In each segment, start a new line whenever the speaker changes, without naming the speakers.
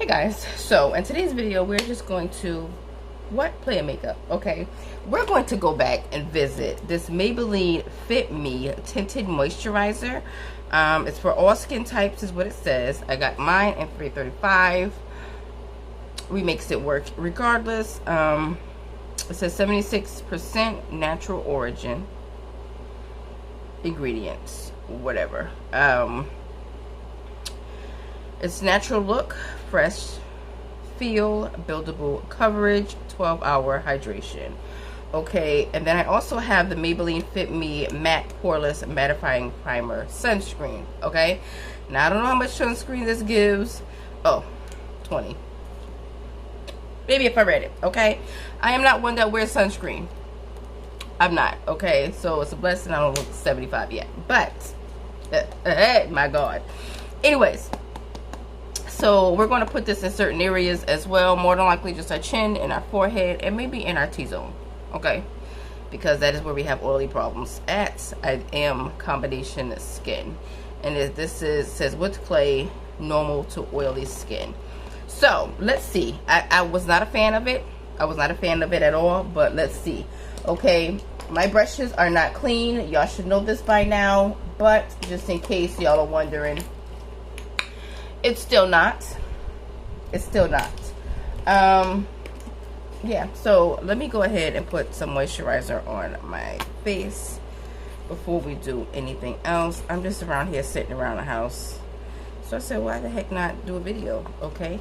Hey guys, so in today's video we're just going to play a makeup. Okay, we're going to go back and visit this Maybelline Fit Me Tinted Moisturizer. It's for all skin types is what it says. I got mine in 335. We makes it work regardless. It says 76% natural origin ingredients, whatever. It's natural look, fresh feel, buildable coverage, 12-hour hydration. Okay, and then I also have the Maybelline Fit Me Matte Poreless Mattifying Primer Sunscreen. Okay, now I don't know how much sunscreen this gives. Oh, 20. Maybe if I read it. Okay, I am not one that wears sunscreen. I'm not. Okay, so it's a blessing I don't look 75 yet. But, my God. Anyways. So we're going to put this in certain areas as well, more than likely just our chin and our forehead and maybe in our T-zone, okay? Because that is where we have oily problems at. I am combination skin, and this says with clay, normal to oily skin. So let's see. I was not a fan of it. I was not a fan of it at all, but let's see. Okay, my brushes are not clean. Y'all should know this by now, but just in case y'all are wondering, it's still not. It's still not. Yeah, so let me go ahead and put some moisturizer on my face before we do anything else. I'm just around here sitting around the house. So I said, why the heck not do a video, okay?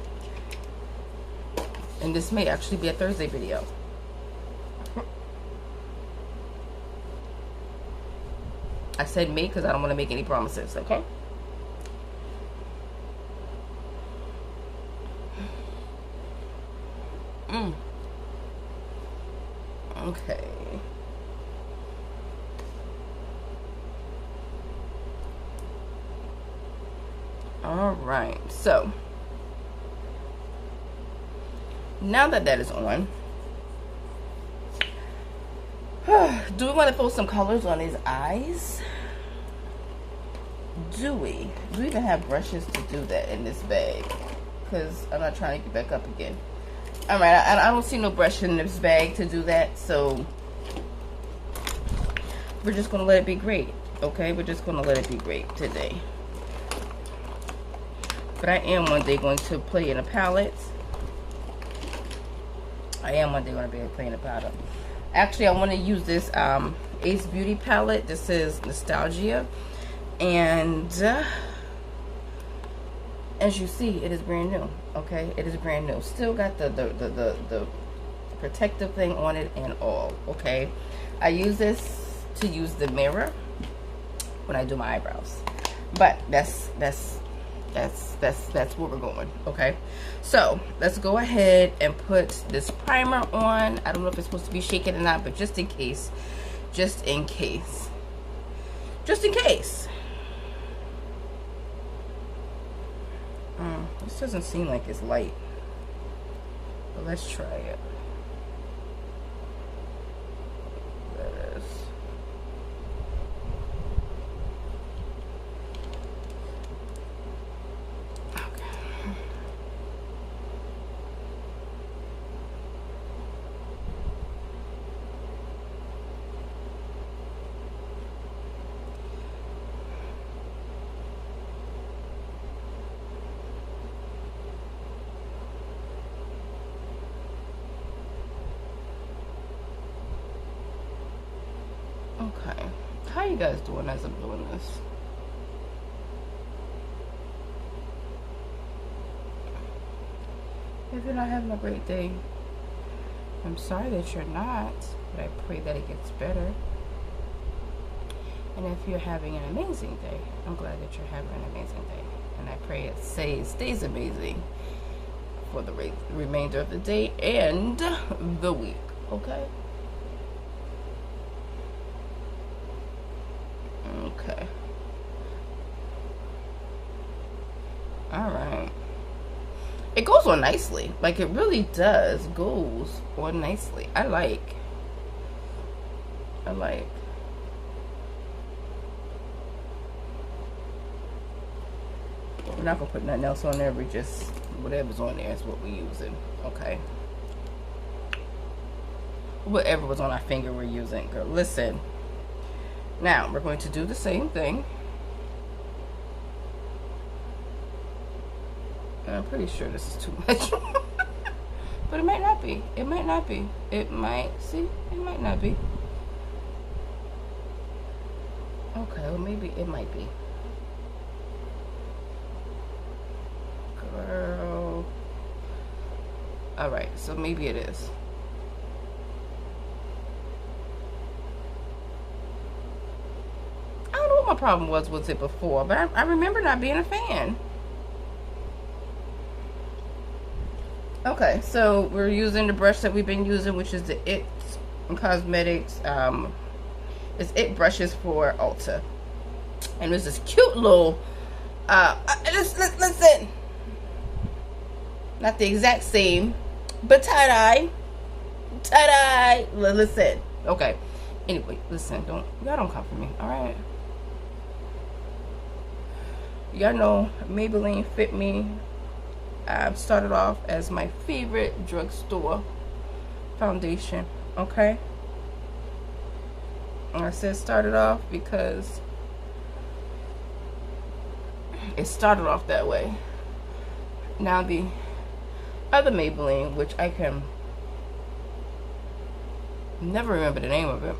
And this may actually be a Thursday video. I said may because I don't want to make any promises, okay? Okay. All right. So now that that is on, do we want to throw some colors on these eyes? Do we? Do we even have brushes to do that in this bag? Because I'm not trying to get back up again. All right, I don't see no brush in this bag to do that, so we're just gonna let it be great, okay? We're just gonna let it be great today. But I am one day going to play in a palette. I am one day going to be playing a palette. Actually, I want to use this Ace Beauty palette. This is Nostalgia, and as you see, it is brand new. Okay, it is brand new. Still got the protective thing on it and all. Okay, I use this to use the mirror when I do my eyebrows. But that's where we're going. Okay, so let's go ahead and put this primer on. I don't know if it's supposed to be shaken or not, but just in case, just in case. This doesn't seem like it's light, but let's try it. That is. Okay, how you guys doing as I'm doing this? If you're not having a great day, I'm sorry that you're not, but I pray that it gets better. And if you're having an amazing day, I'm glad that you're having an amazing day. And I pray it stays amazing for the remainder of the day and the week, okay? Okay. All right. It goes on nicely. Like, it really does goes on nicely. I like. We're not gonna put nothing else on there. We just, whatever's on there is what we're using. Okay. Whatever was on our finger we're using. Girl, listen. Now, we're going to do the same thing. I'm pretty sure this is too much. But it might not be. It might not be. It might, see? It might not be. Okay, well maybe it might be. Girl. Alright, so maybe it is. I don't know what my problem was with it before, but I remember not being a fan. Okay, so we're using the brush that we've been using, which is the It Cosmetics. It's It brushes for Ulta, and there's this cute little. Listen, not the exact same, but tie-dye. Listen, okay. Anyway, listen, y'all don't come for me, all right? Y'all know Maybelline Fit Me started off as my favorite drugstore foundation, okay? And I said started off because it started off that way. Now the other Maybelline, which I can never remember the name of it,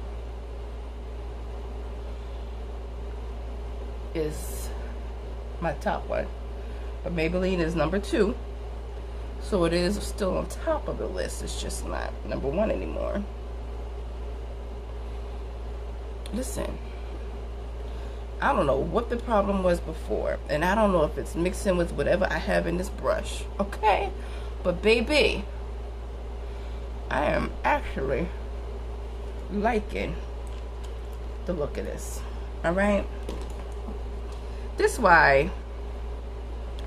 is my top one. But Maybelline is number 2, so it is still on top of the list. It's just not number 1 anymore. Listen, I don't know what the problem was before, and I don't know if it's mixing with whatever I have in this brush, okay? But baby, I am actually liking the look of this, all right? This is why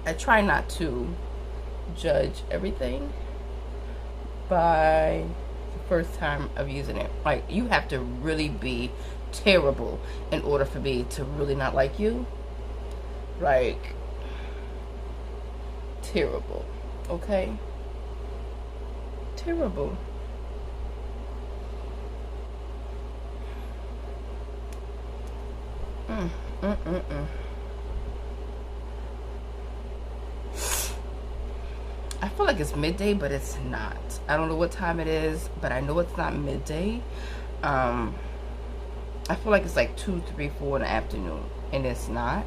I try not to judge everything by the first time of using it. Like, you have to really be terrible in order for me to really not like you. Like, terrible, okay? Terrible. I feel like it's midday, but it's not. I don't know what time it is, but I know it's not midday. I feel like it's like 2, 3, 4 in the afternoon, and it's not.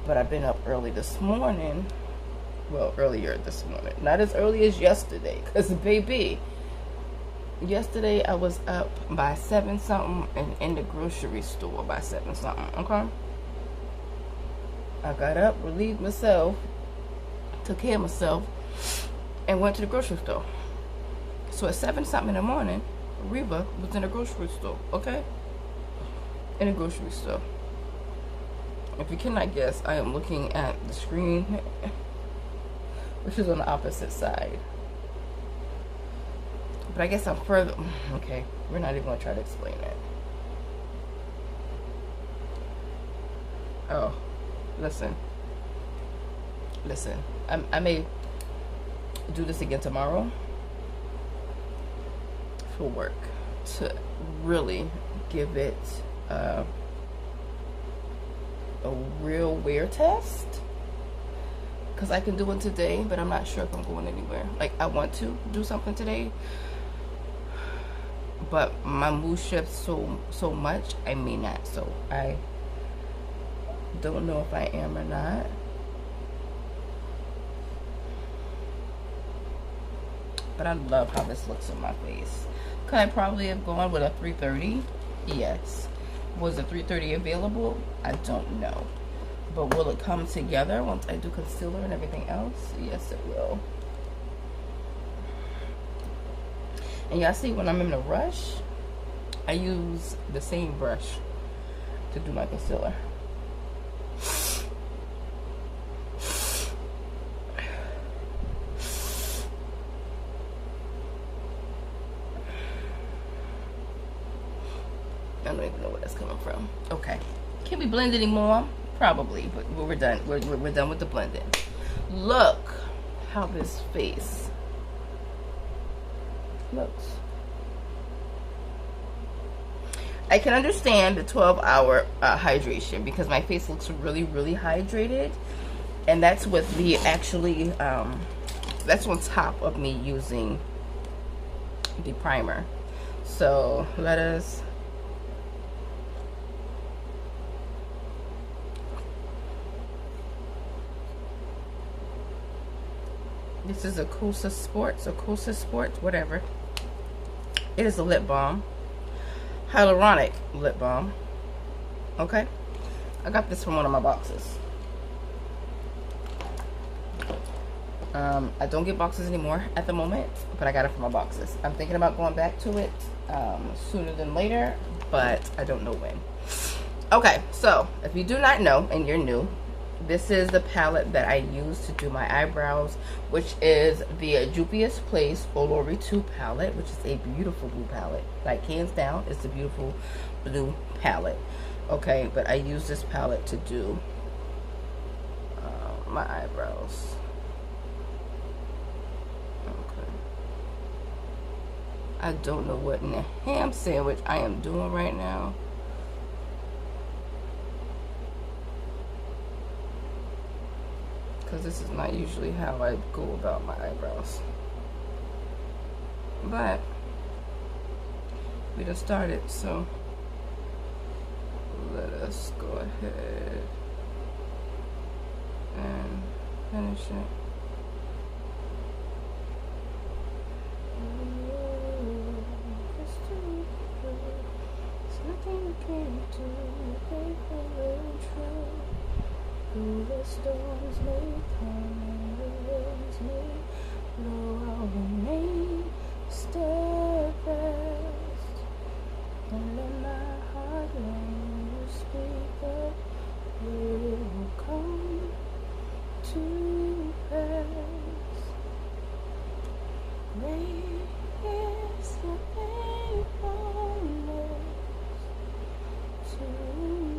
But I've been up early this morning. Well, earlier this morning. Not as early as yesterday, because baby, yesterday I was up by 7 something and in the grocery store by 7 something, okay? I got up, relieved myself, took care of myself, and went to the grocery store. So at 7 something in the morning, Reba was in the grocery store, okay? In the grocery store. If you cannot guess, I am looking at the screen, which is on the opposite side. But I guess I'm further, okay, we're not even gonna try to explain it. Oh, listen, I may do this again tomorrow for work to really give it a real wear test, because I can do it today, but I'm not sure if I'm going anywhere. Like, I want to do something today, but my mood shifts so much, I may not. So I don't know if I am or not. But I love how this looks on my face. Could I probably have gone with a 330? Yes. Was the 330 available? I don't know. But will it come together once I do concealer and everything else? Yes, it will. And y'all see, when I'm in a rush, I use the same brush to do my concealer. I don't even know where that's coming from. Okay. Can we blend anymore? Probably, but we're done. We're done with the blending. Look how this face looks. I can understand the 12-hour hydration because my face looks really, really hydrated, and that's with the actually that's on top of me using the primer. So let us this is a Kousa Sports or Kousa Sports, whatever. It is a lip balm, hyaluronic lip balm. Okay, I got this from one of my boxes. I don't get boxes anymore at the moment, but I got it from my boxes. I'm thinking about going back to it sooner than later, but I don't know when. Okay, so if you do not know and you're new, this is the palette that I use to do my eyebrows, which is the Juvia's Place Olori 2 palette, which is a beautiful blue palette. Like, hands down, it's a beautiful blue palette. Okay, but I use this palette to do my eyebrows. Okay. I don't know what in the ham sandwich I am doing right now. Because this is not usually how I go about my eyebrows. But we just started, so let us go ahead and finish it. There's nothing you can't do, faithful and true. Through the storms may come and the winds may blow, I'll remain steadfast. And let my heart learn to speak that it will come to pass. Great is your faithfulness to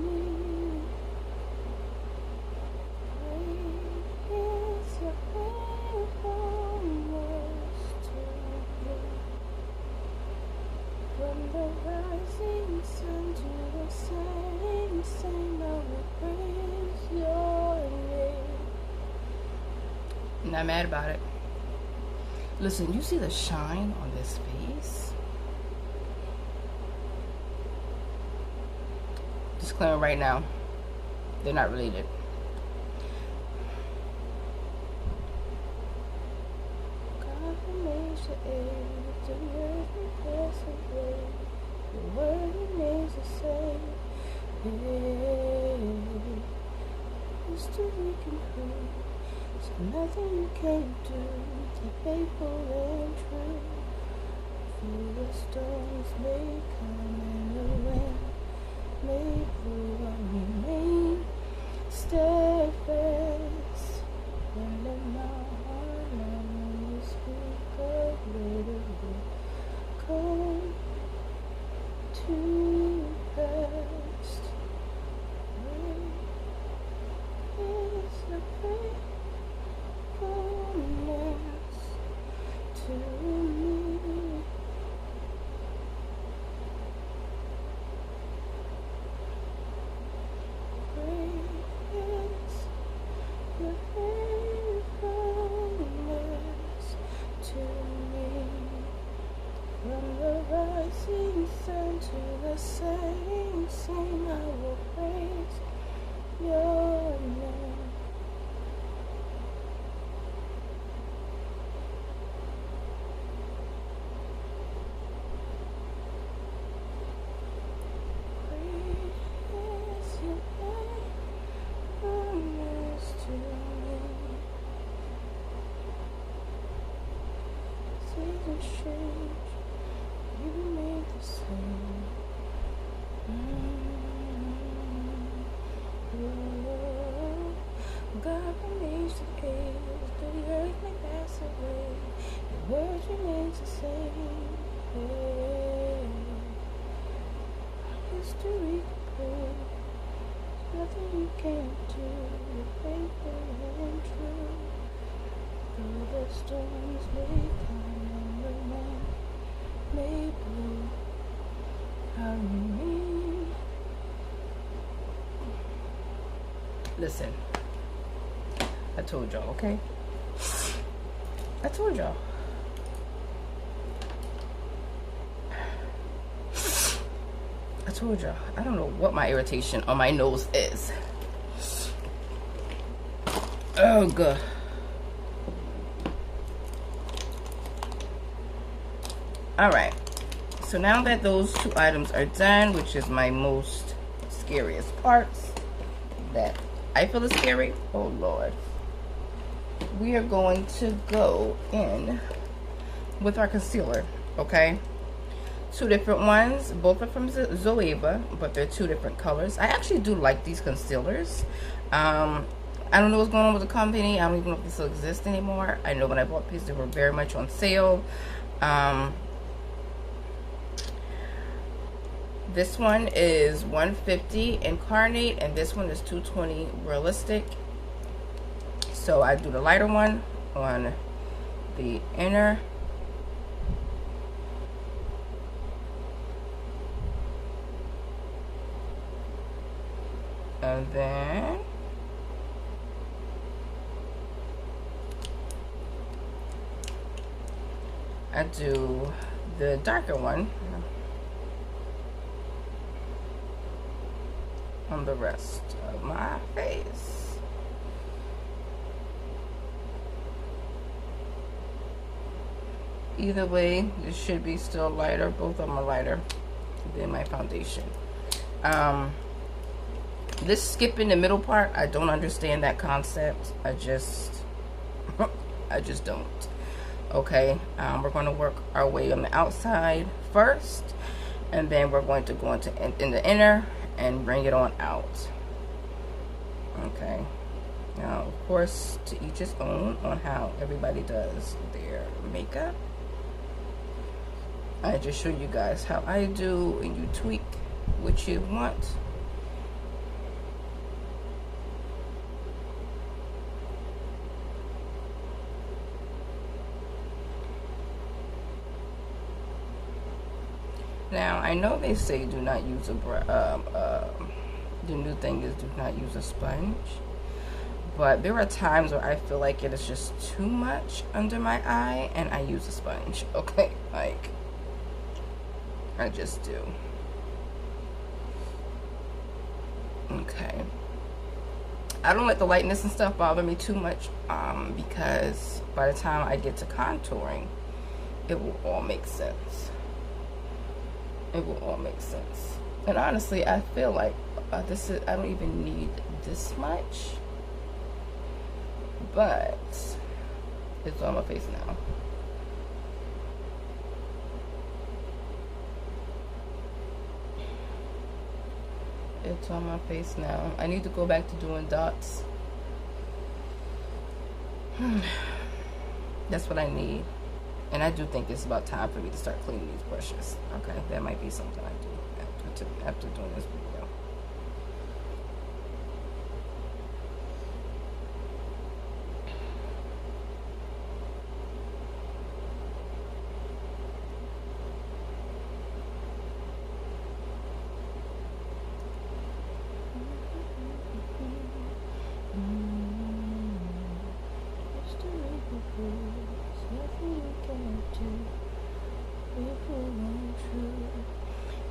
me. Great is your faithfulness to me. From the rising sun to the setting sun, I will praise your name. Not mad about it. Listen, you see the shine on this face? Disclaimer right now, they're not related. God who makes the air, the earth will pass away. Your word remains the same. History can prove there's nothing you can't do. You're faithful and true. Through the storms may come and the wind may blow, I remain steadfast. And let my heart learn when you speak of it will come to pass. Great is the faithfulness to me. Great is your faithfulness to me. From the rising sun to the setting sun, I will praise your name. Change, you made the same. God remains the age, the earth may pass away. Your word remains the same. History can prove nothing you can't do. You're faithful and true. Though the storms may come and the wind may blow, I remain. Listen, I told y'all, okay? I told y'all. I told y'all. I don't know what my irritation on my nose is. Oh, good. All right. So now that those two items are done, which is my most scariest parts that I feel is scary. Oh, Lord. We are going to go in with our concealer, okay? Two different ones. Both are from Zoeva, but they're two different colors. I actually do like these concealers. I don't know what's going on with the company. I don't even know if they still exist anymore. I know when I bought these, they were very much on sale. This one is $150 Incarnate, and this one is $220 Realistic. So I do the lighter one on the inner. And then I do the darker one on the rest of my face. Either way, this should be still lighter. Both of them are lighter than my foundation. This skipping the middle part, I don't understand that concept. I just don't. Okay, we're going to work our way on the outside first, and then we're going to go into in the inner and bring it on out. Okay. Now, of course, to each his own on how everybody does their makeup. I just show you guys how I do, and you tweak what you want. Now, I know they say do not use a the new thing is do not use a sponge, but there are times where I feel like it is just too much under my eye and I use a sponge. Okay, like I just do. Okay, I don't let the lightness and stuff bother me too much, because by the time I get to contouring, it will all make sense. It will all make sense. And honestly, I feel like I don't even need this much, but it's on my face now. It's on my face now. I need to go back to doing dots. That's what I need. And I do think it's about time for me to start cleaning these brushes. Okay, that might be something I do after doing this video.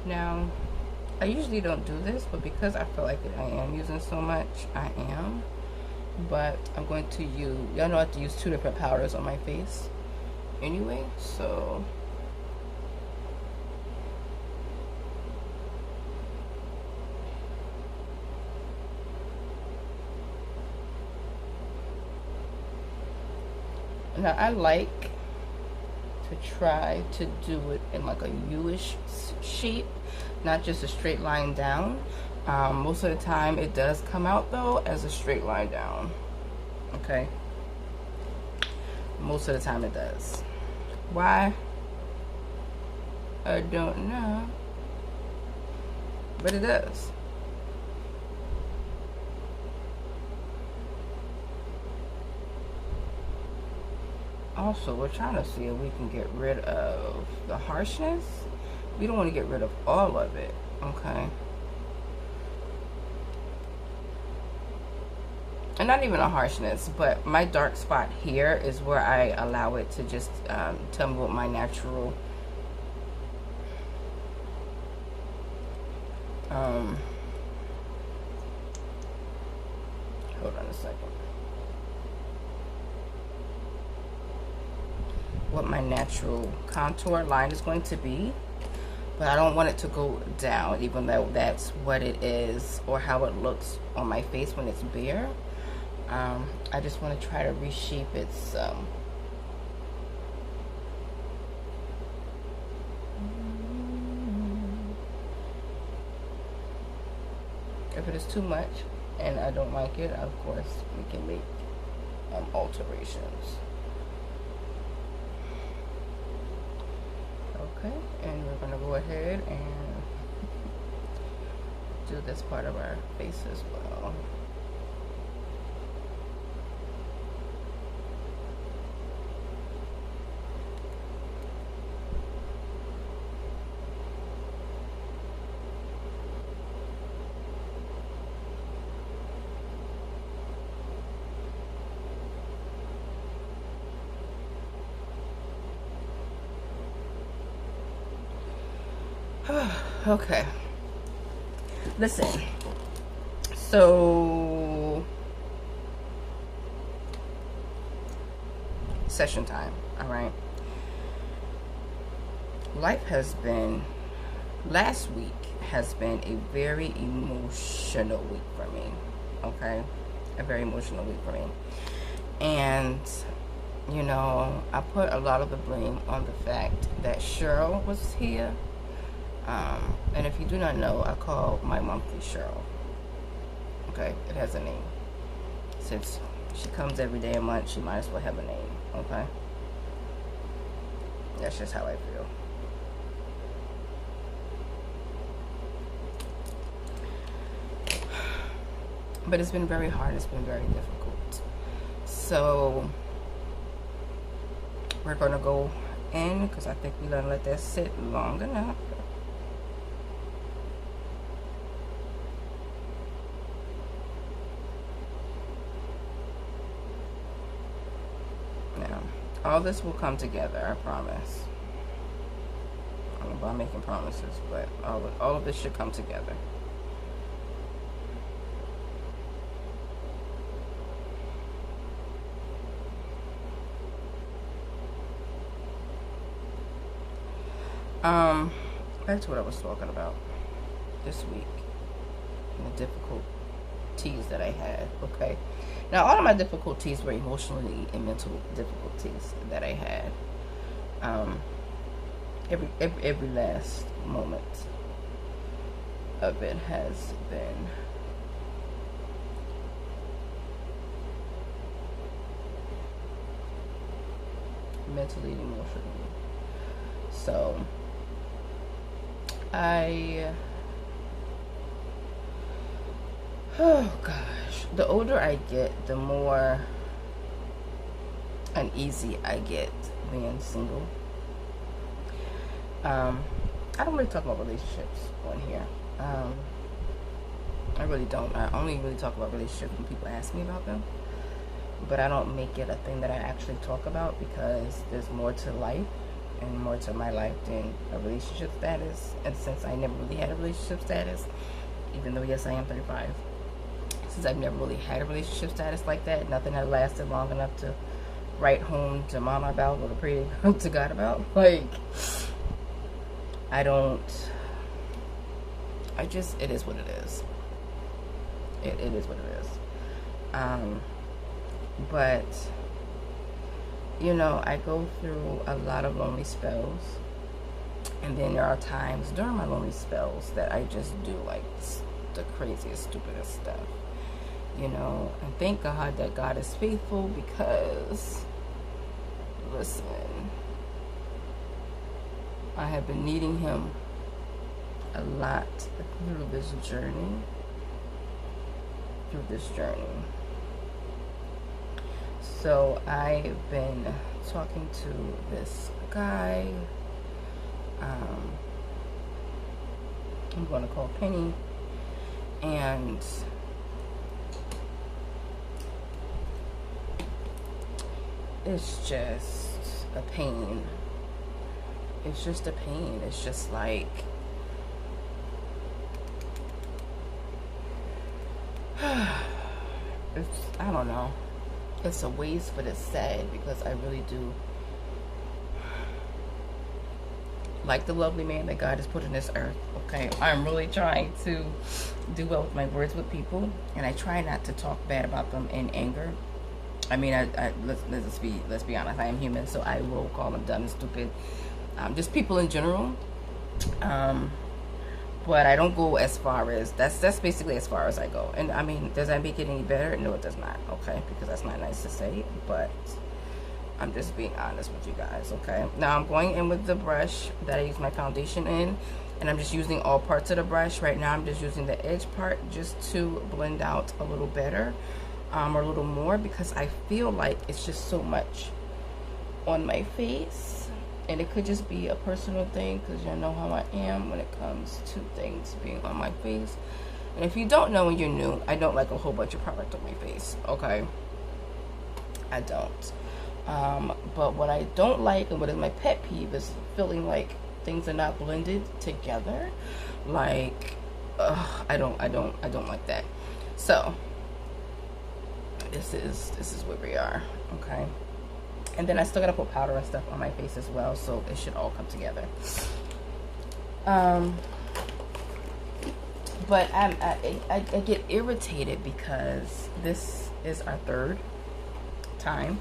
Now, I usually don't do this, but because I feel like I am using so much, I am. But I'm going to use, y'all know I have to use two different powders on my face anyway, so now I like to try to do it in like a U-ish shape, not just a straight line down. Most of the time it does come out though as a straight line down. Okay, most of the time it does. Why? I don't know, but it does. Also, we're trying to see if we can get rid of the harshness. We don't want to get rid of all of it, okay? And not even a harshness, but my dark spot here is where I allow it to just tell me what my natural hold on a second. What my natural contour line is going to be, but I don't want it to go down, even though that's what it is or how it looks on my face when it's bare. I just want to try to reshape its if it is too much and I don't like it, of course we can make alterations. Okay, and we're gonna go ahead and do this part of our face as well. Okay, listen, so session time. All right, life has been, last week has been a very emotional week for me. Okay, a very emotional week for me. And you know, I put a lot of the blame on the fact that Cheryl was here. And if you do not know, I call my monthly Cheryl. Okay, it has a name. Since she comes every day a month, she might as well have a name. Okay, that's just how I feel. But it's been very hard. It's been very difficult. So we're gonna go in because I think we're gonna let that sit long enough. All this will come together, I promise. I don't know about making promises, but all of this should come together. Back to what I was talking about this week and the difficulties that I had. Okay. Now, all of my difficulties were emotionally and mental difficulties that I had. Every last moment of it has been mentally and emotionally. So, oh gosh, the older I get, the more uneasy I get being single. I don't really talk about relationships on here. I really don't. I only really talk about relationships when people ask me about them. But I don't make it a thing that I actually talk about because there's more to life and more to my life than a relationship status. And since I never really had a relationship status, even though yes I am 35, since I've never really had a relationship status like that, nothing that lasted long enough to write home to mama about or to pray to God about, like, it is what it is. It is what it is. But you know, I go through a lot of lonely spells, and then there are times during my lonely spells that I just do like the craziest, stupidest stuff, you know. And thank God that God is faithful, because listen, I have been needing him a lot through this journey. So I've been talking to this guy, I'm going to call Penny, and it's just a pain. It's just a pain. It's just like, it's, I don't know. It's a waste, but it's sad because I really do like the lovely man that God has put in this earth. Okay, I'm really trying to do well with my words with people, and I try not to talk bad about them in anger. I mean, let's be honest. I am human, so I will call them dumb and stupid. Just people in general. But I don't go as far as that's basically as far as I go. And I mean, does that make it any better? No, it does not. Okay, because that's not nice to say, but I'm just being honest with you guys. Okay, now I'm going in with the brush that I use my foundation in, and I'm just using all parts of the brush. Right now I'm just using the edge part just to blend out a little better, or a little more, because I feel like it's just so much on my face. And it could just be a personal thing, because you know how I am when it comes to things being on my face. And if you don't know and you're new, I don't like a whole bunch of product on my face, okay? I don't. But what I don't like, and what is my pet peeve, is feeling like things are not blended together. Like, I don't like that. So this is where we are, okay? And then I still gotta put powder and stuff on my face as well, so it should all come together. But I get irritated because this is our third time,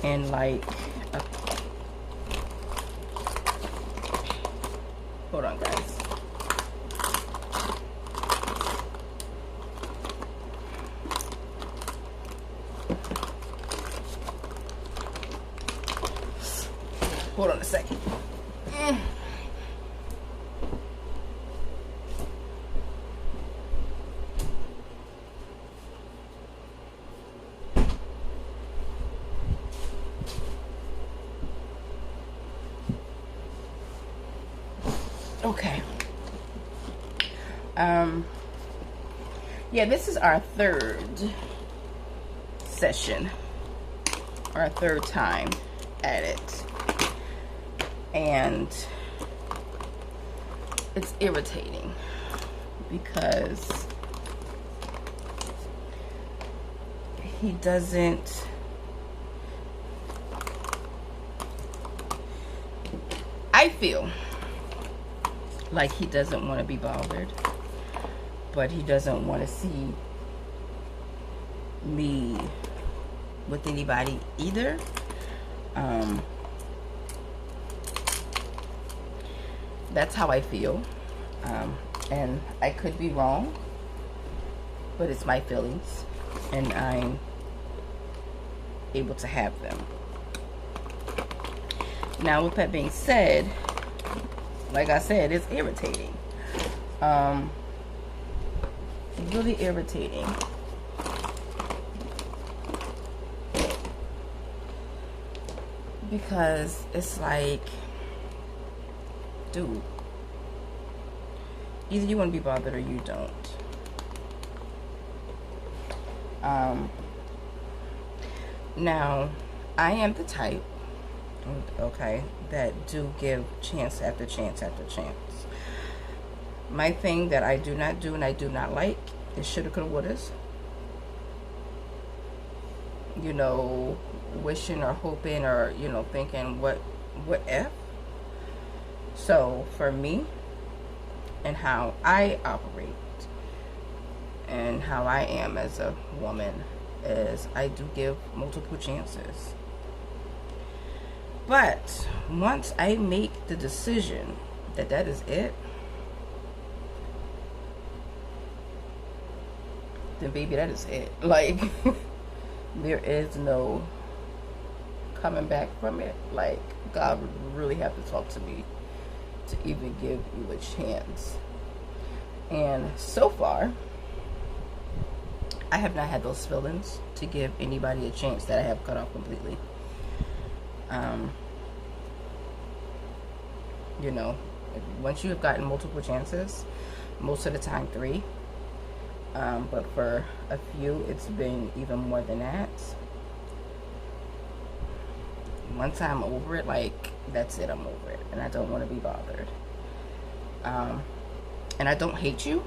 and like, hold on, guys. Hold on a second. Okay. Yeah, this is our third session, our third time at it. And it's irritating because he doesn't, I feel like he doesn't want to be bothered, but he doesn't want to see me with anybody either. That's how I feel, and I could be wrong, but it's my feelings, and I'm able to have them. Now, with that being said, like I said, it's irritating. Really irritating. Because it's like, dude, either you want to be bothered or you don't. Now, I am the type, okay, that do give chance after chance after chance. My thing that I do not do and I do not like is shoulda, coulda, wouldas. You know, wishing or hoping or, you know, thinking what if. So for me and how I operate and how I am as a woman is I do give multiple chances. But once I make the decision that that is it, then baby, that is it. Like, there is no coming back from it. Like, God would really have to talk to me to even give you a chance. And so far, I have not had those fill-ins to give anybody a chance that I have cut off completely. You know, once you have gotten multiple chances, most of the time 3, but for a few it's been even more than that. Once I'm over it, like, that's it, I'm over it, and I don't want to be bothered. And I don't hate you.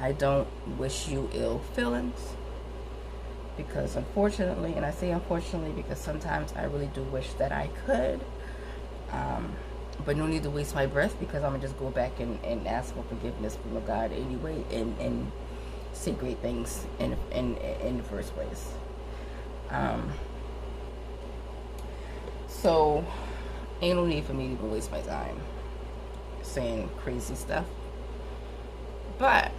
I don't wish you ill feelings, because unfortunately, and I say unfortunately because sometimes I really do wish that I could, but no need to waste my breath, because I'm gonna just go back and ask for forgiveness from God anyway, and say great things in the first place. So ain't no need for me to even waste my time saying crazy stuff. But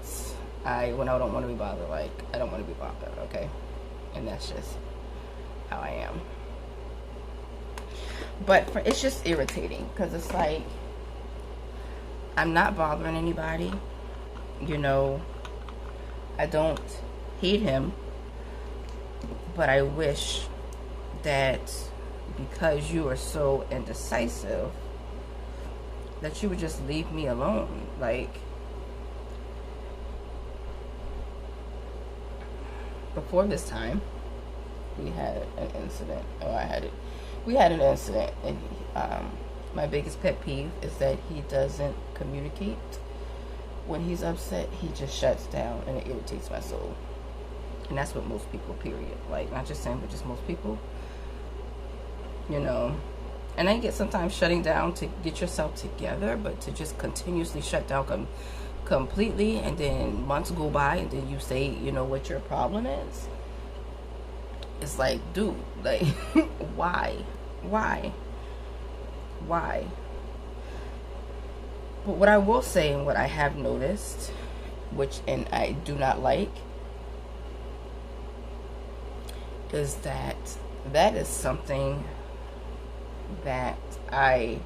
when I don't want to be bothered, like, I don't want to be bothered, okay? And that's just how I am. But it's just irritating, because it's like, I'm not bothering anybody, you know. I don't hate him, but I wish that because you are so indecisive, that you would just leave me alone. Like, before this time, we had an incident, we had an incident, and my biggest pet peeve is that he doesn't communicate. When he's upset, he just shuts down, and it irritates my soul. And that's what most people, period. Like, not just saying, but just most people, you know. And I get sometimes shutting down to get yourself together, but to just continuously shut down completely, and then months go by, and then you say, you know, what your problem is. It's like, dude, like, why? But what I will say, and what I have noticed, and I do not like, is that is something that I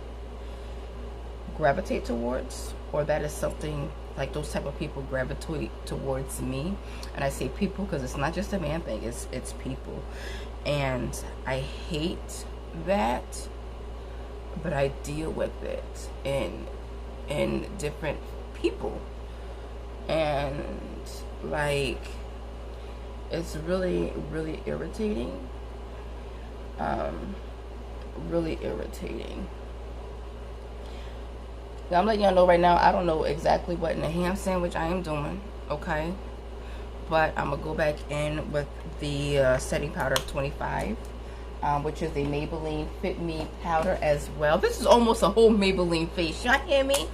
gravitate towards, or that is something, like, those type of people gravitate towards me. And I say people because it's not just a man thing, it's people. And I hate that, but I deal with it in different people, and like, it's really irritating. Really irritating. Now, I'm letting y'all know right now, I don't know exactly what in the ham sandwich I am doing, okay? But I'm gonna go back in with the setting powder of 25, which is a Maybelline Fit Me Powder as well. This is almost a whole Maybelline face, y'all hear me?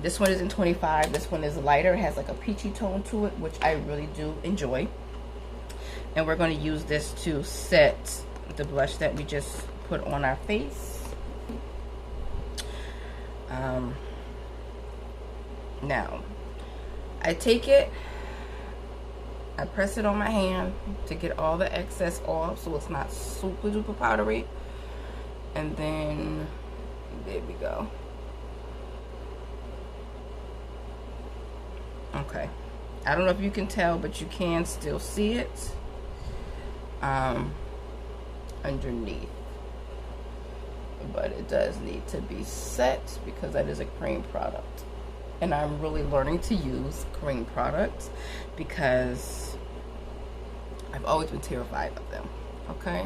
This one is in 25. This one is lighter. It has like a peachy tone to it, which I really do enjoy. And we're going to use this to set the blush that we just put on our face. Now, I take it, I press it on my hand to get all the excess off, so it's not super duper powdery. And then, there we go. Okay, I don't know if you can tell, but you can still see it underneath, but it does need to be set because that is a cream product, and I'm really learning to use cream products because I've always been terrified of them. Okay,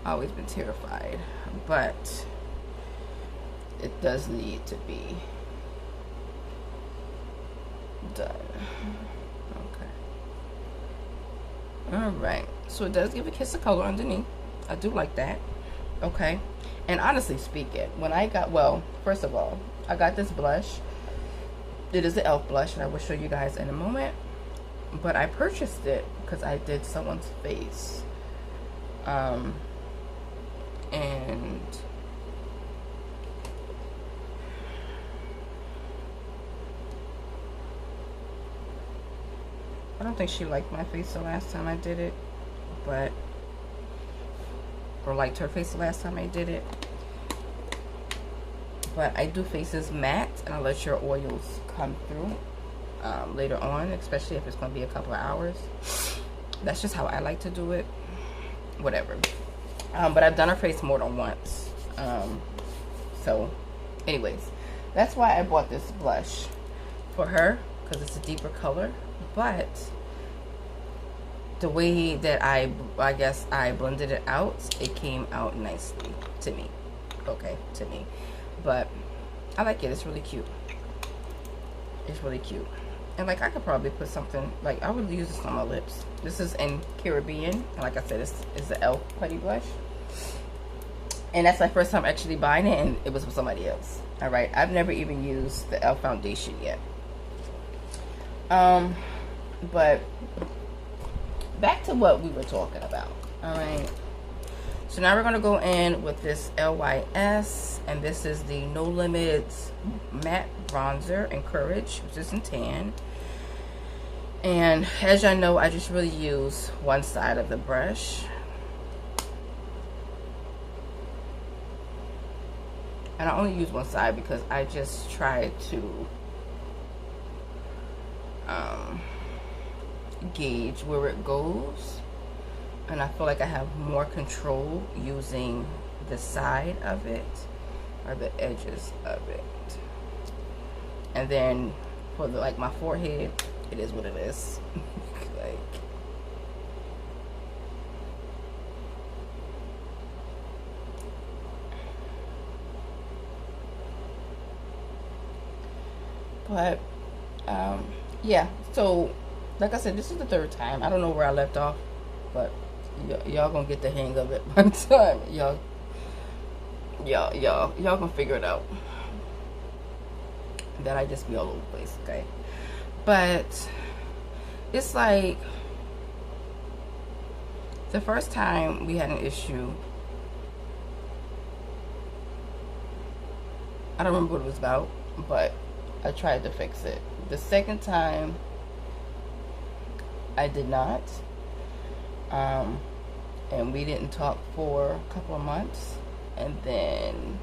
always been terrified, but it does need to be done. Okay, all right, so it does give a kiss of color underneath. I do like that. Okay, and honestly speaking, when I got, well, first of all, I got this blush. It is an e.l.f. blush, and I will show you guys in a moment, but I purchased it because I did someone's face, and I don't think she liked my face the last time I did it, but, or liked her face the last time I did it. But I do faces matte, and I let your oils come through. later on, especially if it's going to be a couple of hours. That's just how I like to do it. Whatever. But I've done her face more than once. So, anyways, that's why I bought this blush for her, because it's a deeper color. But the way that I guess I blended it out, it came out nicely to me. Okay, to me. But I like it. It's really cute. It's really cute. And like, I could probably put something, like, I would use this on my lips. This is in GRWM. And like I said, it's the e.l.f. putty blush. And that's my first time actually buying it, and it was for somebody else. Alright, I've never even used the e.l.f. foundation yet. But back to what we were talking about. Alright. So now we're going to go in with this LYS, and this is the No Limits Matte Bronzer in Courage, which is in tan. And as y'all know, I just really use one side of the brush. And I only use one side because I just try to gauge where it goes. And I feel like I have more control using the side of it or the edges of it. And then for the, like, my forehead, it is what it is. Like, but yeah, so like I said, this is the third time. I don't know where I left off, but y'all gonna get the hang of it by the time y'all gonna figure it out. That I just be all over the place, okay? But it's like the first time we had an issue, I don't remember what it was about, but I tried to fix it. The second time I did not. And we didn't talk for a couple of months, and then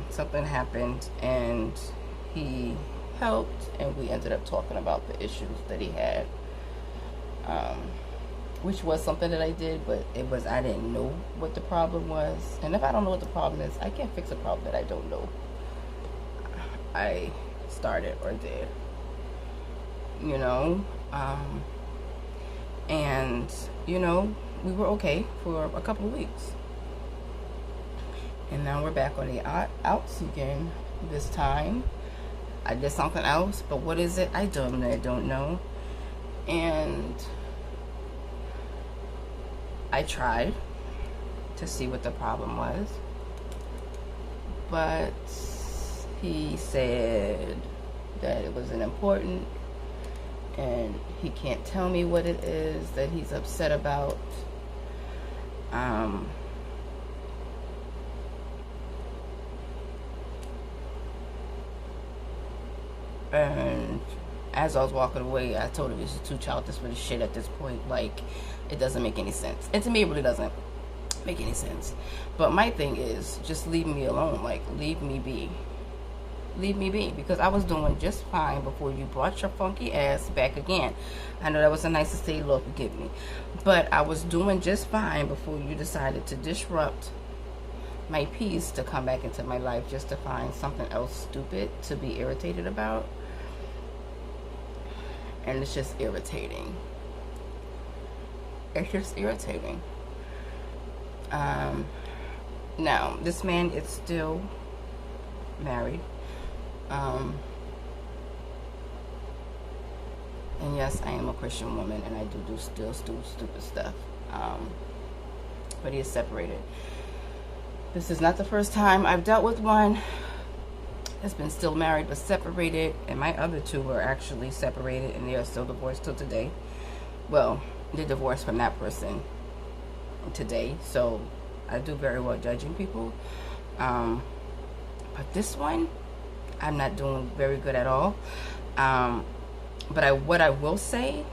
something happened, and he helped, and we ended up talking about the issues that he had, which was something that I did, but it was, I didn't know what the problem was. And if I don't know what the problem is, I can't fix a problem that I don't know I started or did, you know. And you know, we were okay for a couple of weeks, and now we're back on the outs again. This time I did something else, but what is it? I don't know. And I tried to see what the problem was, but he said that it wasn't important, and he can't tell me what it is that he's upset about. And as I was walking away, I told him, this is too childish for this shit at this point. Like, it doesn't make any sense. And to me, it really doesn't make any sense. But my thing is, just leave me alone. Like, leave me be. Leave me be, because I was doing just fine before you brought your funky ass back again. I know that wasn't nice to say, Lord forgive me, but I was doing just fine before you decided to disrupt my peace to come back into my life just to find something else stupid to be irritated about. And it's just irritating. It's just irritating. Now this man is still married. And yes, I am a Christian woman, and I do still stupid stuff. But he is separated. This is not the first time I've dealt with one that's been still married but separated, and my other two were actually separated, and they are still divorced till today. Well, they're divorced from that person today, so I do very well judging people. But this one, I'm not doing very good at all. But what I will say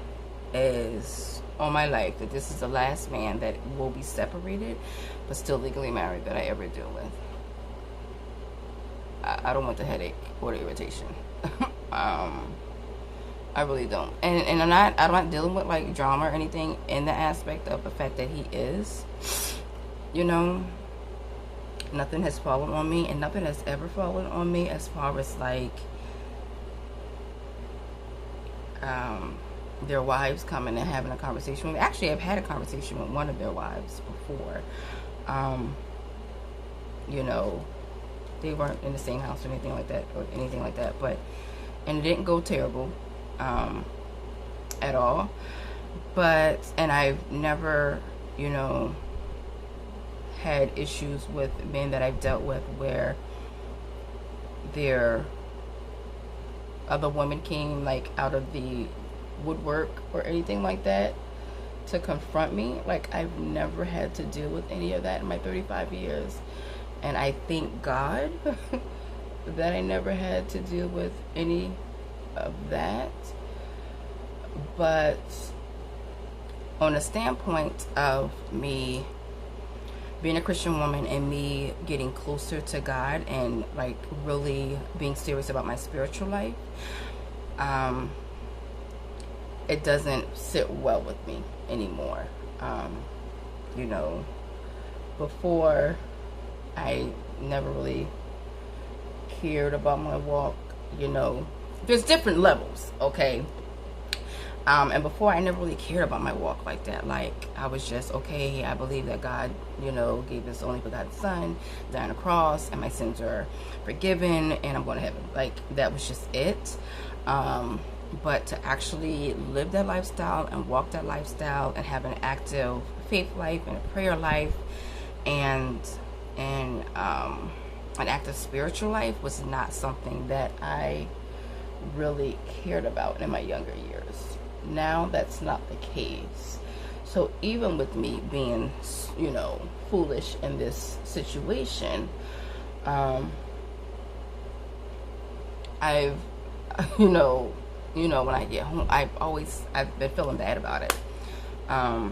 is, all my life, that this is the last man that will be separated but still legally married that I ever deal with. I don't want the headache or the irritation. I really don't. And I'm not dealing with like drama or anything in the aspect of the fact that he is, you know, nothing has fallen on me, and nothing has ever fallen on me as far as like their wives coming and having a conversation with me. Actually, I've had a conversation with one of their wives before. You know, they weren't in the same house or anything like that, but and it didn't go terrible at all. But and I've never, you know, had issues with men that I've dealt with where their other woman came like out of the woodwork or anything like that to confront me. Like, I've never had to deal with any of that in my 35 years, and I thank God that I never had to deal with any of that. But on a standpoint of me being a Christian woman and me getting closer to God and like really being serious about my spiritual life, it doesn't sit well with me anymore. You know, before I never really cared about my walk. You know, there's different levels, okay? And before, I never really cared about my walk like that. Like, I was just, okay, I believe that God, you know, gave his only begotten son, died on the cross, and my sins are forgiven, and I'm going to heaven. Like, that was just it. But to actually live that lifestyle and walk that lifestyle and have an active faith life and a prayer life and an active spiritual life was not something that I really cared about in my younger years. Now that's not the case. So even with me being, you know, foolish in this situation, I've, you know, when I get home, I've been feeling bad about it. I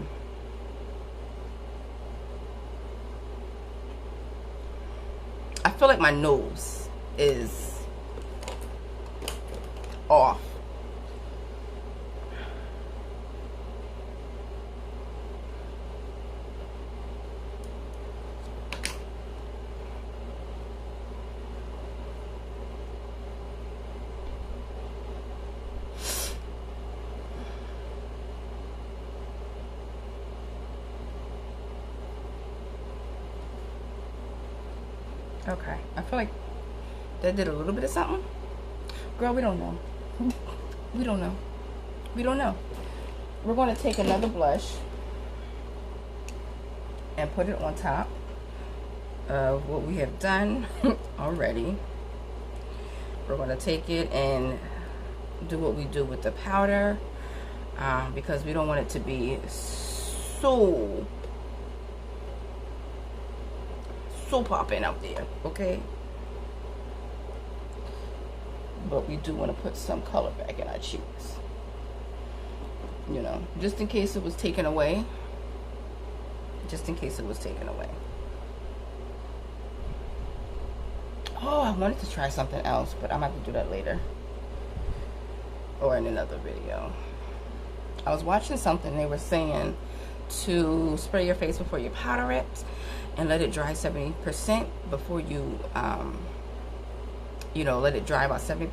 feel like my nose is off. Okay, I feel like that did a little bit of something. Girl, we don't know. We don't know. We don't know. We're going to take another blush and put it on top of what we have done already. We're going to take it and do what we do with the powder, because we don't want it to be so popping out there, okay? But we do want to put some color back in our cheeks, you know, just in case it was taken away. Just in case it was taken away. Oh, I wanted to try something else, but I'm going to have to do that later or in another video. I was watching something, they were saying to spray your face before you powder it and let it dry 70% before you, you know, let it dry about 70%,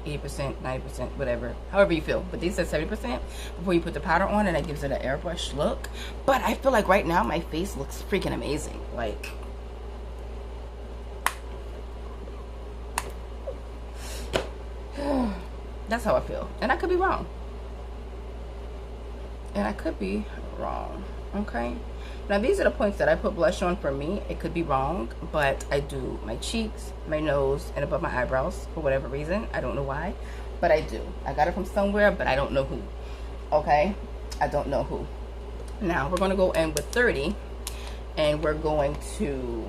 80%, 90%, whatever, however you feel. But they said 70% before you put the powder on, and that gives it an airbrush look. But I feel like right now my face looks freaking amazing. Like, that's how I feel. And I could be wrong. And I could be wrong, okay? Now, these are the points that I put blush on for me. It could be wrong, but I do my cheeks, my nose, and above my eyebrows for whatever reason. I don't know why, but I do. I got it from somewhere, but I don't know who, okay? I don't know who. Now, we're going to go in with 30, and we're going to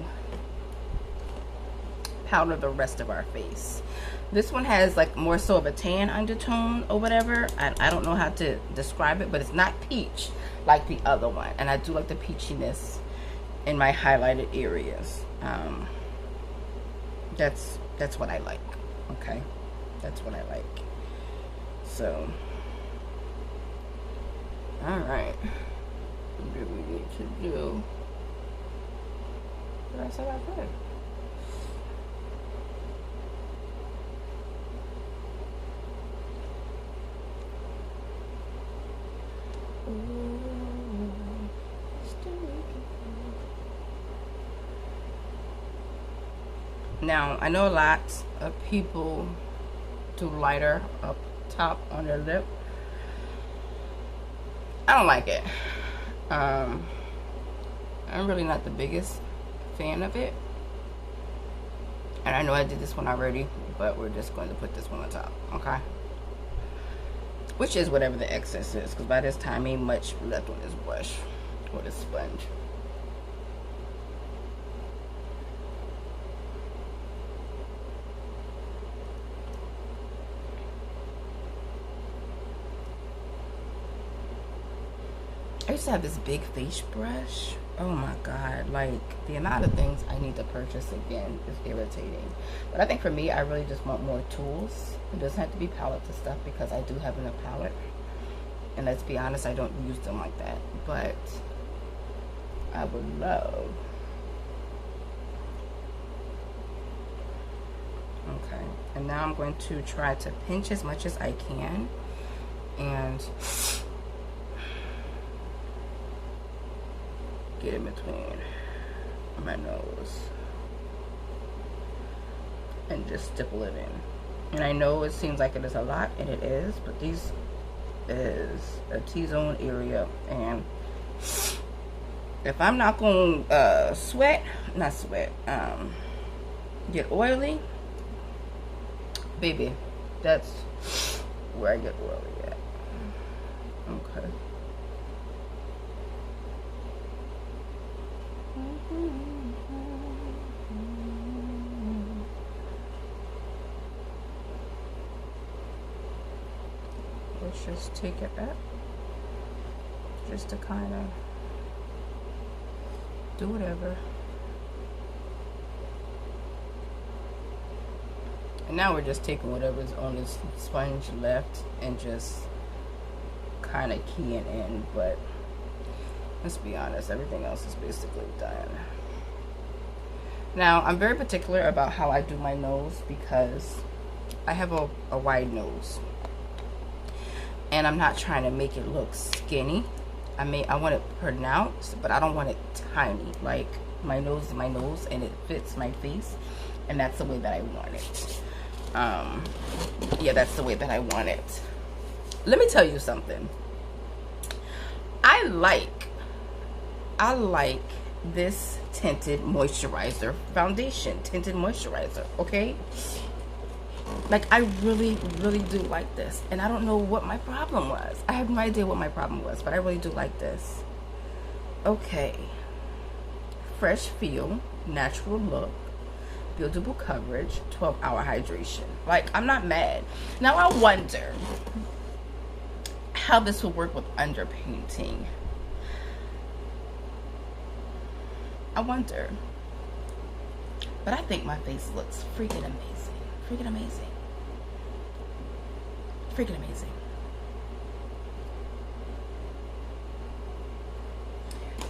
powder the rest of our face. This one has like more so of a tan undertone or whatever. I don't know how to describe it, but it's not peach like the other one. And I do like the peachiness in my highlighted areas. That's what I like, okay? That's what I like. So, alright. What do we need to do? What I said I could. Now, I know a lot of people do lighter up top on their lip. I don't like it. I'm really not the biggest fan of it. And I know I did this one already, but we're just going to put this one on top, okay? Which is whatever the excess is, because by this time ain't much left on this brush or this sponge. I used to have this big face brush. Oh my god, like the amount of things I need to purchase again is irritating. But I think for me, I really just want more tools. It doesn't have to be palettes and stuff because I do have enough palette. And let's be honest, I don't use them like that. But I would love. Okay, and now I'm going to try to pinch as much as I can and get in between my nose and just stipple it in. And I know it seems like it is a lot, and it is, but these is a T-zone area, and if I'm not going get oily, baby, that's where I get oily at. Okay. Let's just take it up, just to kind of do whatever. And now we're just taking whatever's on this sponge left and just kind of keying in, but let's be honest, everything else is basically done. Now, I'm very particular about how I do my nose because I have a wide nose. And I'm not trying to make it look skinny. I want it pronounced, but I don't want it tiny. Like, my nose is my nose and it fits my face. And that's the way that I want it. Yeah, that's the way that I want it. Let me tell you something. I like this Tinted Moisturizer foundation. Tinted Moisturizer, okay? Like, I really, really do like this. And I don't know what my problem was. I have no idea what my problem was, but I really do like this. Okay. Fresh feel, natural look, buildable coverage, 12-hour hydration. Like, I'm not mad. Now, I wonder how this will work with underpainting. I wonder. But I think my face looks freaking amazing. Freaking amazing. Freaking amazing.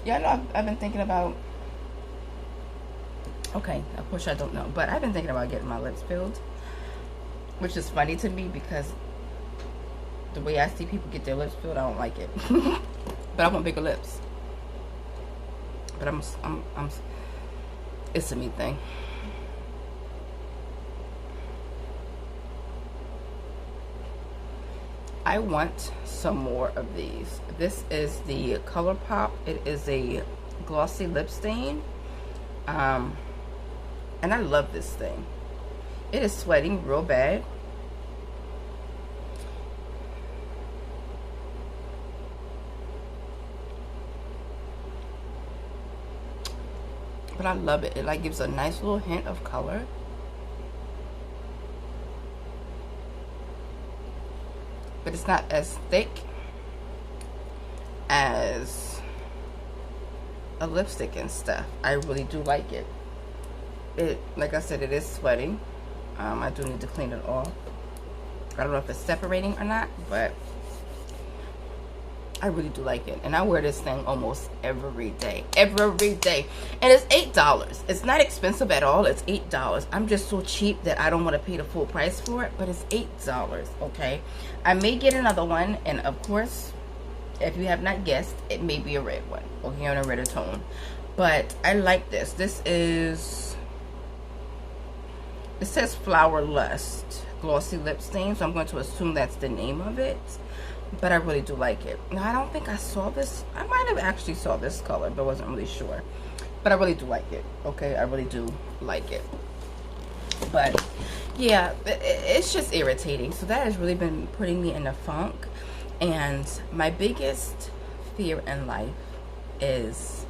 Yeah, I know I've been thinking about, okay, of course I don't know, but I've been thinking about getting my lips filled, which is funny to me because the way I see people get their lips filled, I don't like it. But I want bigger lips. But it's a me thing. I want some more of these. This is the ColourPop. It is a Glossy Lip Stain. And I love this thing. It is sweating real bad. But I love it. It like gives a nice little hint of color. But it's not as thick as a lipstick and stuff. I really do like it. It, like I said, it is sweating. I do need to clean it off. I don't know if it's separating or not, but I really do like it. And I wear this thing almost every day. Every day. And it's $8. It's not expensive at all. It's $8. I'm just so cheap that I don't want to pay the full price for it. But it's $8, okay? I may get another one. And, of course, if you have not guessed, it may be a red one. Okay, on a redder tone. But I like this. This is... It says Flower Lust Glossy Lip Stain. So I'm going to assume that's the name of it. But I really do like it. Now, I don't think I saw this. I might have actually saw this color, but wasn't really sure. But I really do like it. Okay, I really do like it. But, yeah, it's just irritating. So that has really been putting me in a funk. And my biggest fear in life is...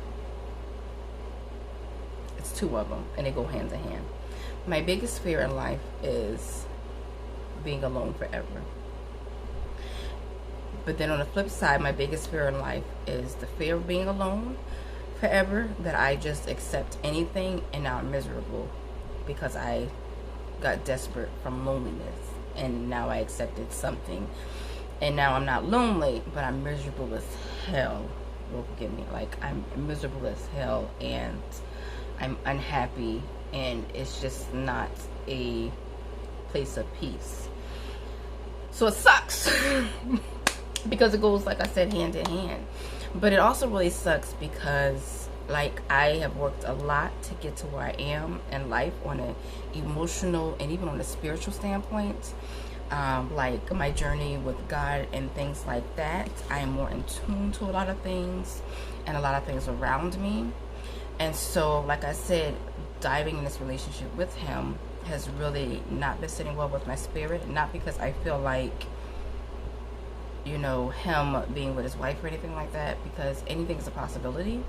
It's two of them, and they go hand in hand. My biggest fear in life is being alone forever. But then on the flip side, my biggest fear in life is the fear of being alone forever, that I just accept anything and now I'm miserable because I got desperate from loneliness and now I accepted something and now I'm not lonely, but I'm miserable as hell. Lord forgive me. Like, I'm miserable as hell and I'm unhappy and it's just not a place of peace. So it sucks. Because it goes, like I said, hand in hand. But it also really sucks because, like, I have worked a lot to get to where I am in life on an emotional and even on a spiritual standpoint. Like, my journey with God and things like that. I am more in tune to a lot of things and a lot of things around me. And so, like I said, diving in this relationship with Him has really not been sitting well with my spirit. Not because I feel like, you know, him being with his wife or anything like that, because anything is a possibility.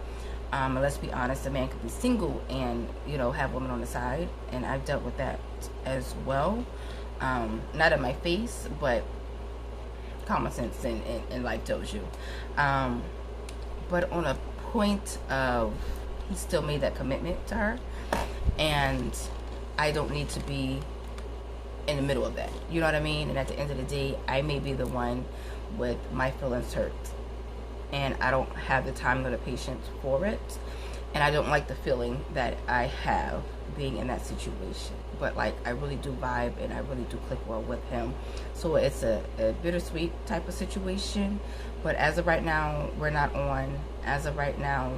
And let's be honest, a man could be single and, you know, have women on the side, and I've dealt with that as well. Not in my face, but common sense and life tells you. But on a point of, he still made that commitment to her, and I don't need to be in the middle of that, you know what I mean? And at the end of the day, I may be the one with my feelings hurt, and I don't have the time or the patience for it, and I don't like the feeling that I have being in that situation. But, like, I really do vibe and I really do click well with him, so it's a bittersweet type of situation. But as of right now, we're not on. As of right now,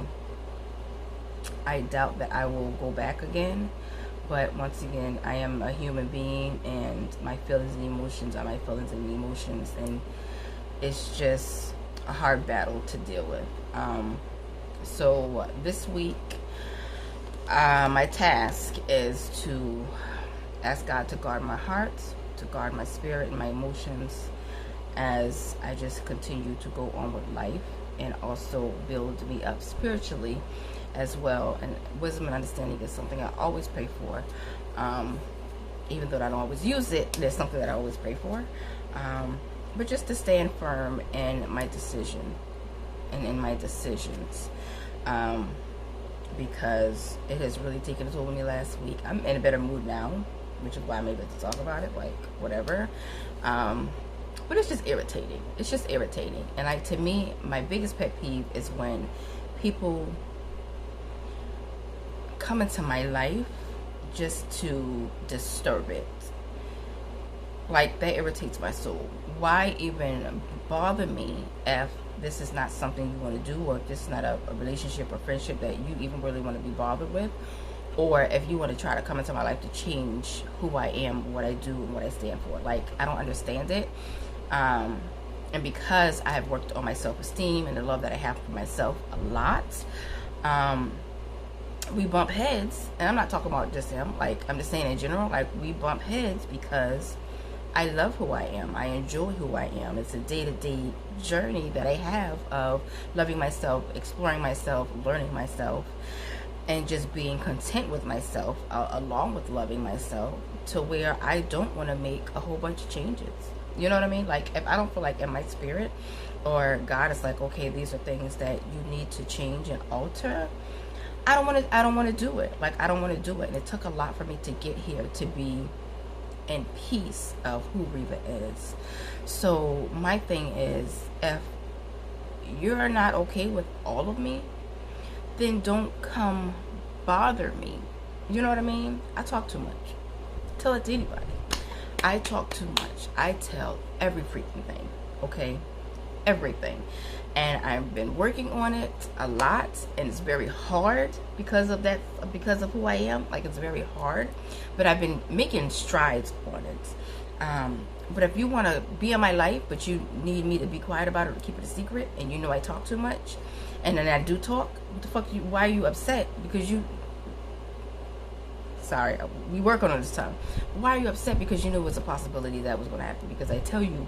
I doubt that I will go back again. But once again, I am a human being, and my feelings and emotions are my feelings and emotions, and it's just a hard battle to deal with. So this week, my task is to ask God to guard my heart, to guard my spirit and my emotions as I just continue to go on with life, and also build me up spiritually as well. And wisdom and understanding is something I always pray for. Even though I don't always use it, there's something that I always pray for. But just to stand firm in my decision and in my decisions. Because it has really taken a toll on me last week. I'm in a better mood now, which is why I'm able to talk about it, like, whatever. But it's just irritating. It's just irritating. And, like, to me, my biggest pet peeve is when people come into my life just to disturb it. Like, that irritates my soul. Why even bother me if this is not something you want to do, or if this is not a relationship or friendship that you even really want to be bothered with, or if you want to try to come into my life to change who I am, what I do, and what I stand for. Like, I don't understand it. And because I have worked on my self-esteem and the love that I have for myself a lot, we bump heads. And I'm not talking about just him, like, I'm just saying in general, like, we bump heads because I love who I am. I enjoy who I am. It's a day-to-day journey that I have of loving myself, exploring myself, learning myself, and just being content with myself, along with loving myself, to where I don't want to make a whole bunch of changes. You know what I mean? Like, if I don't feel like in my spirit, or God is like, okay, these are things that you need to change and alter, I don't want to do it. Like, I don't want to do it. And it took a lot for me to get here, to be and piece of who Reva is. So my thing is, if you're not okay with all of me, then don't come bother me. You know what I mean? I talk too much. Tell it to anybody. I talk too much. I tell every freaking thing, okay? Everything. And I've been working on it a lot, and it's very hard because of that, because of who I am. Like, it's very hard, but I've been making strides on it. But if you want to be in my life, but you need me to be quiet about it or keep it a secret, and you know I talk too much, and then I do talk, what the fuck, why are you upset? Because you, sorry, we work on it this time. Why are you upset? Because you knew it was a possibility that was going to happen, because I tell you,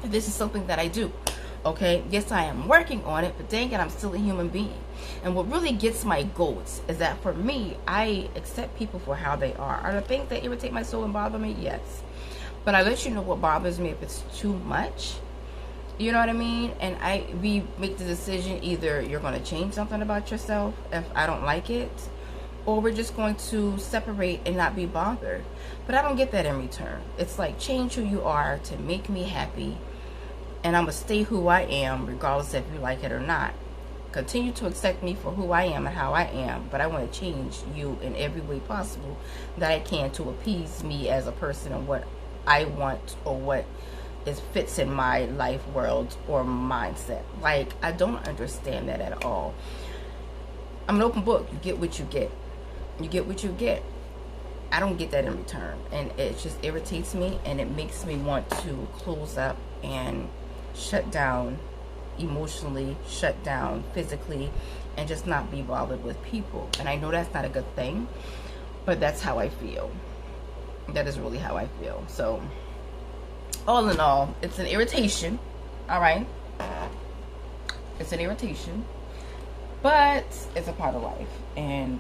this is something that I do. Okay, yes, I am working on it, but dang it, I'm still a human being. And what really gets my goats is that for me, I accept people for how they are. Are there things that irritate my soul and bother me? Yes. But I let you know what bothers me if it's too much. You know what I mean? And we make the decision, either you're going to change something about yourself if I don't like it, or we're just going to separate and not be bothered. But I don't get that in return. It's like, change who you are to make me happy, and I'm going to stay who I am regardless if you like it or not. Continue to accept me for who I am and how I am, but I want to change you in every way possible that I can to appease me as a person and what I want, or what fits in my life world or mindset. Like, I don't understand that at all. I'm an open book. You get what you get. You get what you get. I don't get that in return, and it just irritates me, and it makes me want to close up and shut down emotionally, shut down physically, and just not be bothered with people. And I know that's not a good thing, but that's how I feel. That is really how I feel. So all in all, it's an irritation. All right, it's an irritation, but it's a part of life, and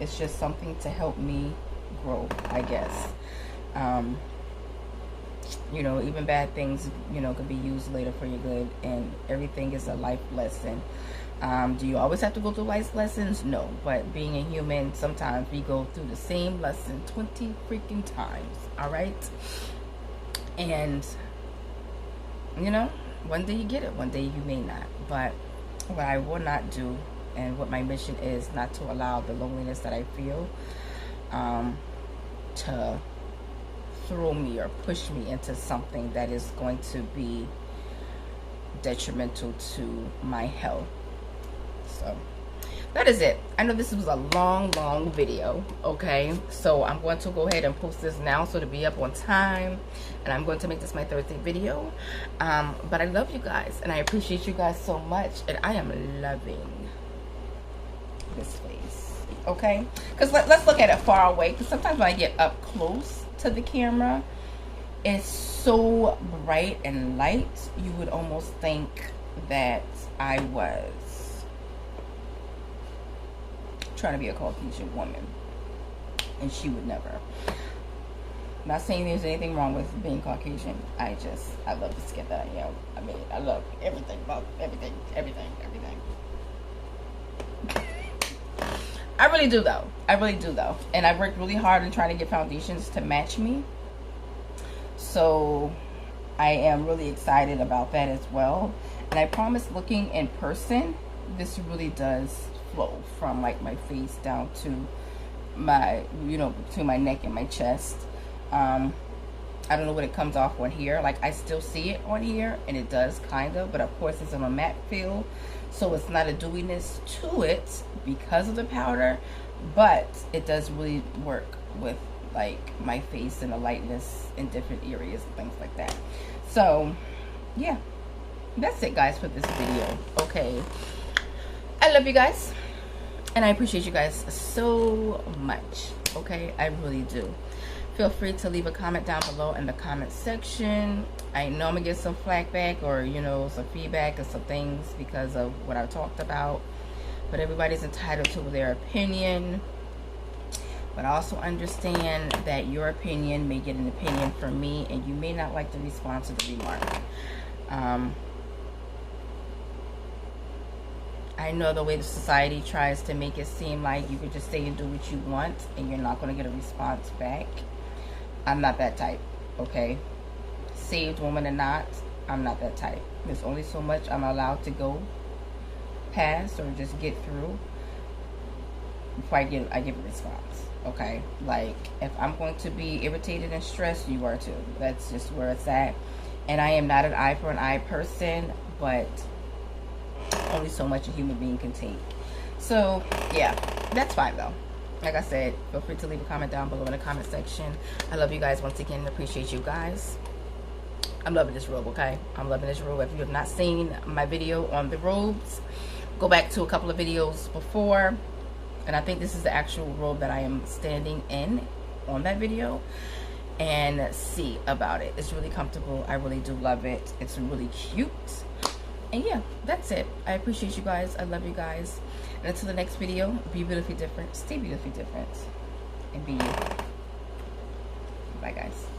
it's just something to help me grow, I guess. You know, even bad things, you know, could be used later for your good, and everything is a life lesson. Do you always have to go through life lessons? No, but being a human, sometimes we go through the same lesson 20 freaking times, all right? And, you know, one day you get it, one day you may not. But what I will not do, and what my mission is, not to allow the loneliness that I feel to throw me or push me into something that is going to be detrimental to my health. So that is it. I know this was a long video, okay? So I'm going to go ahead and post this now so to be up on time, and I'm going to make this my Thursday video. But I love you guys, and I appreciate you guys so much, and I am loving this face, okay? Because let's look at it far away, because sometimes when I get up close to the camera, it's so bright and light, you would almost think that I was trying to be a Caucasian woman, and she would never. I'm not saying there's anything wrong with being Caucasian. I love the skin that I am. I mean, I love everything about everything. I really do though. And I worked really hard in trying to get foundations to match me. So I am really excited about that as well. And I promise, looking in person, this really does flow from like my face down to my, you know, to my neck and my chest. I don't know what it comes off on here. Like, I still see it on here, and it does kind of, but of course it's on a matte feel, so it's not a dewiness to it because of the powder, but it does really work with like my face and the lightness in different areas and things like that. So yeah, that's it guys for this video. Okay, I love you guys, and I appreciate you guys so much. Okay, I really do. Feel free to leave a comment down below in the comment section. I know I'm gonna get some flack back, or you know, some feedback and some things because of what I talked about, but everybody's entitled to their opinion. But I also understand that your opinion may get an opinion from me, and you may not like the response to the remark. I know the way the society tries to make it seem like you could just say and do what you want and you're not going to get a response back. I'm not that type, okay? Saved woman or not, I'm not that type. There's only so much I'm allowed to go past or just get through before I give a response, okay? Like, if I'm going to be irritated and stressed, you are too. That's just where it's at. And I am not an eye for an eye person, but only so much a human being can take. So, yeah, that's fine though. Like I said, feel free to leave a comment down below in the comment section. I love you guys once again and appreciate you guys. I'm loving this robe, okay? I'm loving this robe. If you have not seen my video on the robes, go back to a couple of videos before. And I think this is the actual robe that I am standing in on that video. And see about it. It's really comfortable. I really do love it. It's really cute. And yeah, that's it. I appreciate you guys. I love you guys. And until the next video, be beautifully different. Stay beautifully different. And be you. Bye, guys.